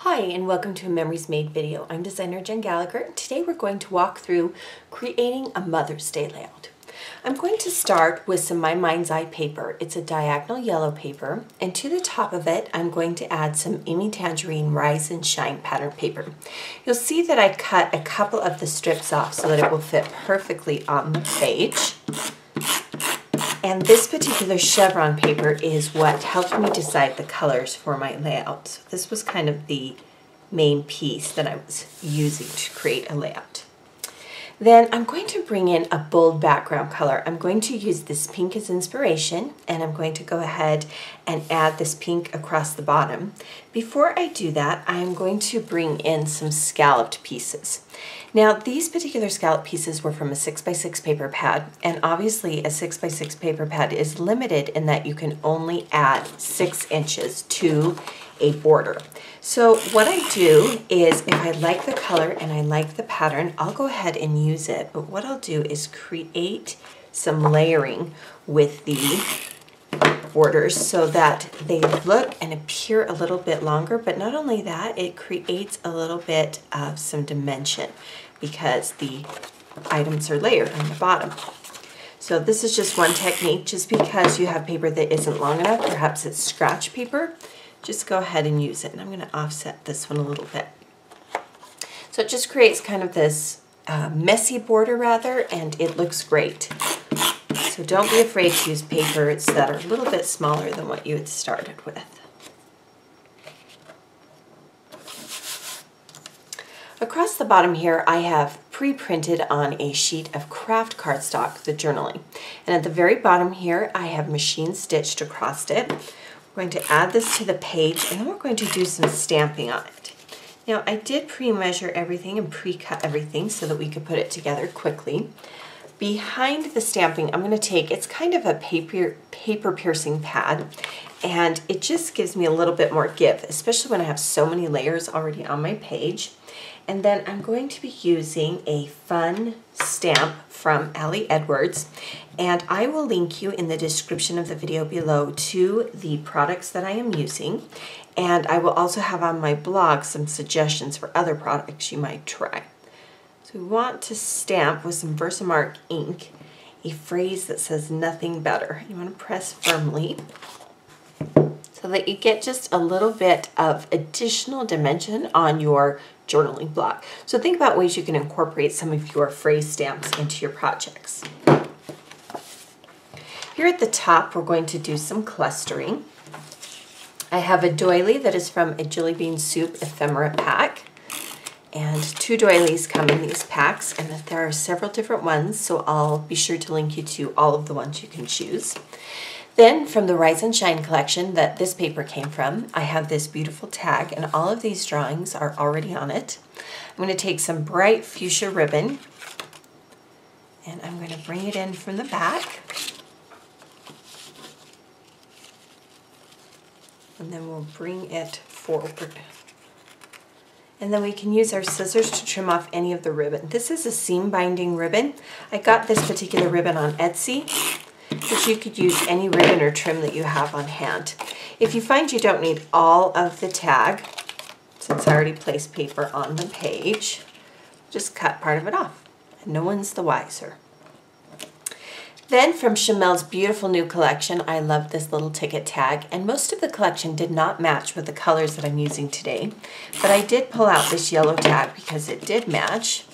Hi and welcome to a Memories Made video. I'm designer Jen Gallacher and today we're going to walk through creating a Mother's Day layout. I'm going to start with some My Mind's Eye paper. It's a diagonal yellow paper, and to the top of it I'm going to add some Amy Tangerine Rise and Shine pattern paper. You'll see that I cut a couple of the strips off so that it will fit perfectly on the page. And this particular chevron paper is what helped me decide the colors for my layout. So this was kind of the main piece that I was using to create a layout. Then I'm going to bring in a bold background color. I'm going to use this pink as inspiration, and I'm going to go ahead and add this pink across the bottom. Before I do that, I'm going to bring in some scalloped pieces. Now, these particular scallop pieces were from a 6x6 paper pad, and obviously a 6x6 paper pad is limited in that you can only add 6 inches to a border. So what I do is, if I like the color and I like the pattern, I'll go ahead and use it. But what I'll do is create some layering with the borders so that they look and appear a little bit longer. But not only that, it creates a little bit of some dimension because the items are layered on the bottom. So this is just one technique. Just because you have paper that isn't long enough, perhaps it's scratch paper, just go ahead and use it. And I'm going to offset this one a little bit. So it just creates kind of this messy border rather, and it looks great. So don't be afraid to use papers that are a little bit smaller than what you had started with. Across the bottom here, I have pre-printed on a sheet of craft cardstock the journaling. And at the very bottom here, I have machine stitched across it. We're going to add this to the page, and then we're going to do some stamping on it. Now, I did pre-measure everything and pre-cut everything so that we could put it together quickly. Behind the stamping, I'm going to take, it's kind of a paper piercing pad, and it just gives me a little bit more give, especially when I have so many layers already on my page. And then I'm going to be using a fun stamp from Allie Edwards, and I will link you in the description of the video below to the products that I am using, and I will also have on my blog some suggestions for other products you might try. So we want to stamp with some Versamark ink a phrase that says nothing better. You want to press firmly so that you get just a little bit of additional dimension on your journaling block. So think about ways you can incorporate some of your phrase stamps into your projects. Here at the top, we're going to do some clustering. I have a doily that is from a Jelly Bean Soup ephemera pack. And 2 doilies come in these packs, and there are several different ones, so I'll be sure to link you to all of the ones you can choose. Then from the Rise and Shine collection that this paper came from, I have this beautiful tag, and all of these drawings are already on it. I'm going to take some bright fuchsia ribbon, and I'm going to bring it in from the back. And then we'll bring it forward. And then we can use our scissors to trim off any of the ribbon. This is a seam binding ribbon. I got this particular ribbon on Etsy, but you could use any ribbon or trim that you have on hand. If you find you don't need all of the tag, since I already placed paper on the page, just cut part of it off, and no one's the wiser. Then from Chamel's beautiful new collection, I love this little ticket tag, and most of the collection did not match with the colors that I'm using today, but I did pull out this yellow tag because it did match.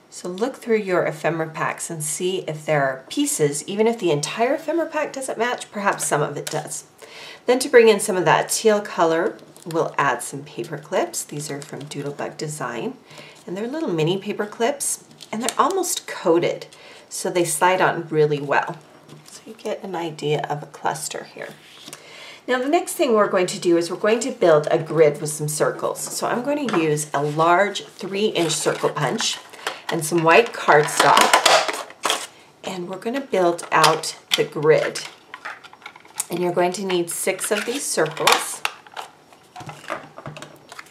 So look through your ephemera packs and see if there are pieces, even if the entire ephemera pack doesn't match, perhaps some of it does. Then to bring in some of that teal color, we'll add some paper clips. These are from Doodlebug Design, and they're little mini paper clips, and they're almost coated, so they slide on really well. So you get an idea of a cluster here. Now the next thing we're going to do is we're going to build a grid with some circles. So I'm going to use a large 3-inch circle punch and some white cardstock, and we're going to build out the grid. And you're going to need 6 of these circles.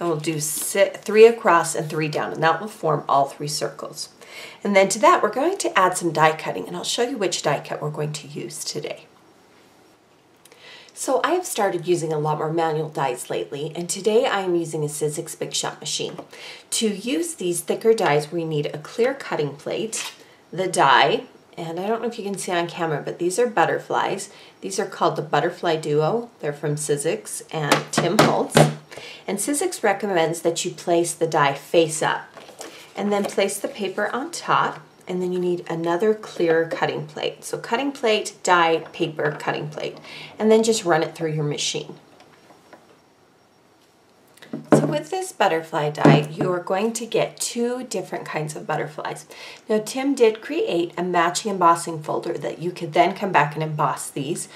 And we'll do 3 across and 3 down, and that will form all 3 circles. And then to that, we're going to add some die cutting, and I'll show you which die cut we're going to use today. So I have started using a lot more manual dies lately, and today I am using a Sizzix Big Shot machine. To use these thicker dies, we need a clear cutting plate, the die, and I don't know if you can see on camera, but these are butterflies. These are called the Butterfly Duo. They're from Sizzix and Tim Holtz. And Sizzix recommends that you place the die face up, and then place the paper on top. And then you need another clear cutting plate. So cutting plate, die, paper, cutting plate. And then just run it through your machine. So with this butterfly die, you are going to get two different kinds of butterflies. Now Tim did create a matching embossing folder that you could then come back and emboss these.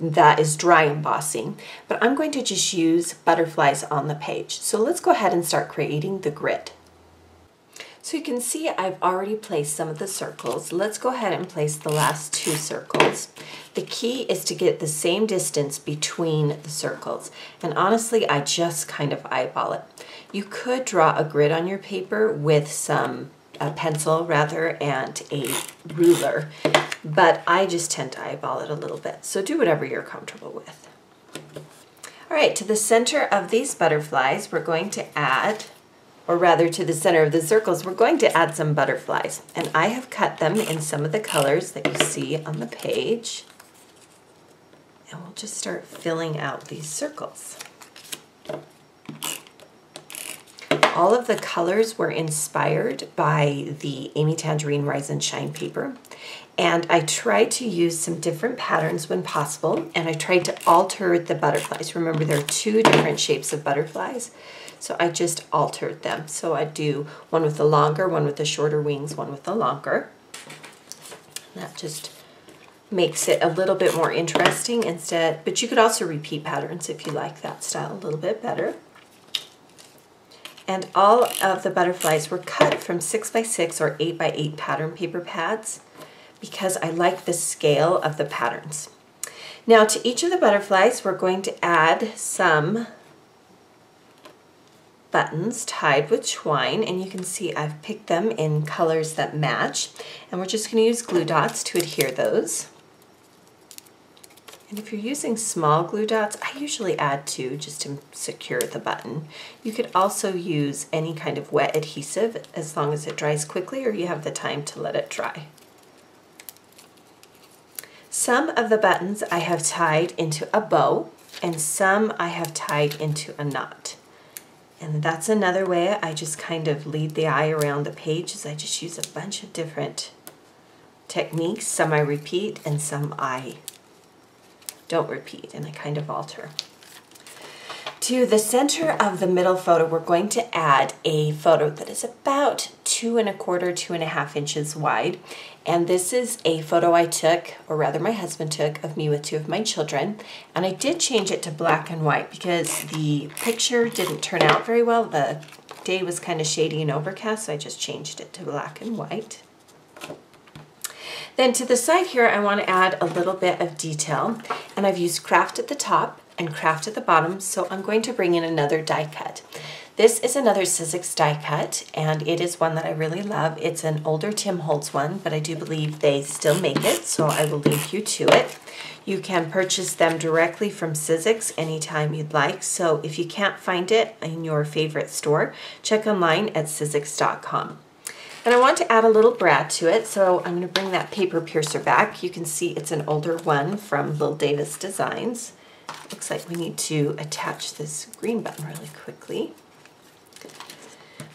That is dry embossing. But I'm going to just use butterflies on the page. So let's go ahead and start creating the grid. So you can see I've already placed some of the circles. Let's go ahead and place the last two circles. The key is to get the same distance between the circles. And honestly, I just kind of eyeball it. You could draw a grid on your paper with a pencil rather, and a ruler, but I just tend to eyeball it a little bit. So do whatever you're comfortable with. All right, to the center of these butterflies, we're going to add, or rather to the center of the circles, we're going to add some butterflies. And I have cut them in some of the colors that you see on the page. And we'll just start filling out these circles. All of the colors were inspired by the Amy Tangerine Rise and Shine paper. And I tried to use some different patterns when possible, and I tried to alter the butterflies. Remember, there are two different shapes of butterflies. So I just altered them. So I do one with the longer, one with the shorter wings, one with the longer. That just makes it a little bit more interesting instead, but you could also repeat patterns if you like that style a little bit better. And all of the butterflies were cut from 6x6 or 8x8 pattern paper pads because I like the scale of the patterns. Now to each of the butterflies, we're going to add some buttons tied with twine, and you can see I've picked them in colors that match, and we're just going to use glue dots to adhere those. And if you're using small glue dots, I usually add two just to secure the button. You could also use any kind of wet adhesive as long as it dries quickly or you have the time to let it dry. Some of the buttons I have tied into a bow, and some I have tied into a knot. And that's another way I just kind of lead the eye around the page, is I just use a bunch of different techniques. Some I repeat and some I don't repeat, and I kind of alter. To the center of the middle photo, we're going to add a photo that is about 2 1/4, 2.5 inches wide. And this is a photo I took, or rather my husband took, of me with two of my children. And I did change it to black and white because the picture didn't turn out very well. The day was kind of shady and overcast, so I just changed it to black and white. Then to the side here, I want to add a little bit of detail. And I've used craft at the top and craft at the bottom, so I'm going to bring in another die cut. This is another Sizzix die cut, and it is one that I really love. It's an older Tim Holtz one, but I do believe they still make it, so I will link you to it. You can purchase them directly from Sizzix anytime you'd like, so if you can't find it in your favorite store, check online at Sizzix.com. And I want to add a little brad to it, so I'm going to bring that paper piercer back. You can see it's an older one from Lil Davis Designs. Looks like we need to attach this green button really quickly.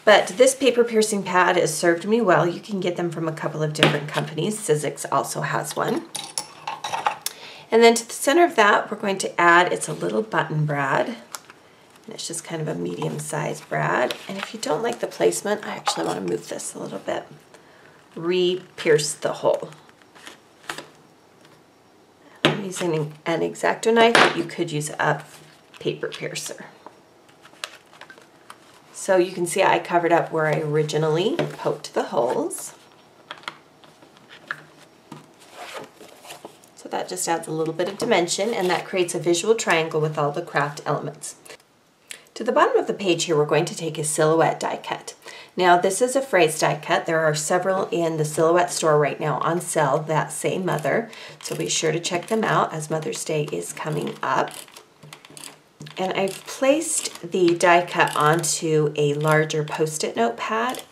But this paper piercing pad has served me well. You can get them from a couple of different companies. Sizzix also has one. And then to the center of that, we're going to add, it's a little button brad. And it's just kind of a medium-sized brad. And if you don't like the placement, I actually want to move this a little bit. Re-pierce the hole. I'm using an X-Acto knife, but you could use a paper piercer. So you can see I covered up where I originally poked the holes. So that just adds a little bit of dimension, and that creates a visual triangle with all the craft elements. To the bottom of the page here, we're going to take a silhouette die cut. Now this is a phrase die cut. There are several in the Silhouette store right now on sale that say mother, so be sure to check them out as Mother's Day is coming up. And I've placed the die cut onto a larger Post-it note pad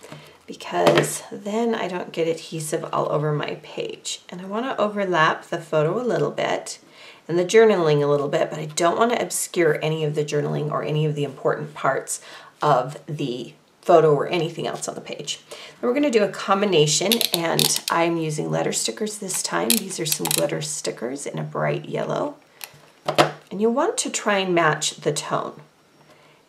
because then I don't get adhesive all over my page. And I want to overlap the photo a little bit and the journaling a little bit, but I don't want to obscure any of the journaling or any of the important parts of the photo or anything else on the page. Then we're going to do a combination, and I'm using letter stickers this time. These are some glitter stickers in a bright yellow. And you want to try and match the tone.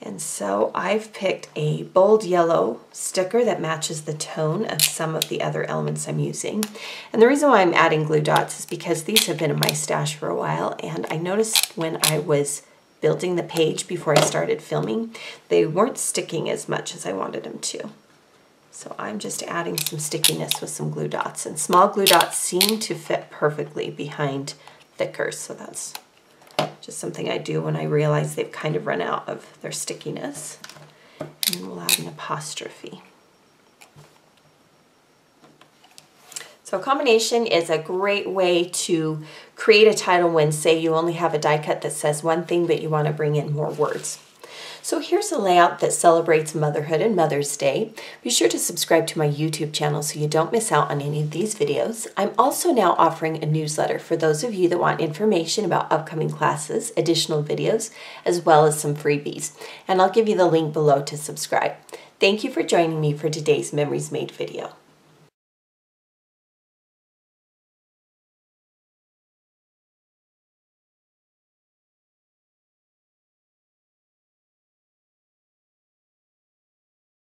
And so I've picked a bold yellow sticker that matches the tone of some of the other elements I'm using. And the reason why I'm adding glue dots is because these have been in my stash for a while, and I noticed when I was building the page before I started filming, they weren't sticking as much as I wanted them to. So I'm just adding some stickiness with some glue dots, and small glue dots seem to fit perfectly behind thicker, so that's just something I do when I realize they've kind of run out of their stickiness. And then we'll add an apostrophe. So a combination is a great way to create a title when, say, you only have a die cut that says one thing but you want to bring in more words. So here's a layout that celebrates motherhood and Mother's Day. Be sure to subscribe to my YouTube channel so you don't miss out on any of these videos. I'm also now offering a newsletter for those of you that want information about upcoming classes, additional videos, as well as some freebies. And I'll give you the link below to subscribe. Thank you for joining me for today's Memories Made video.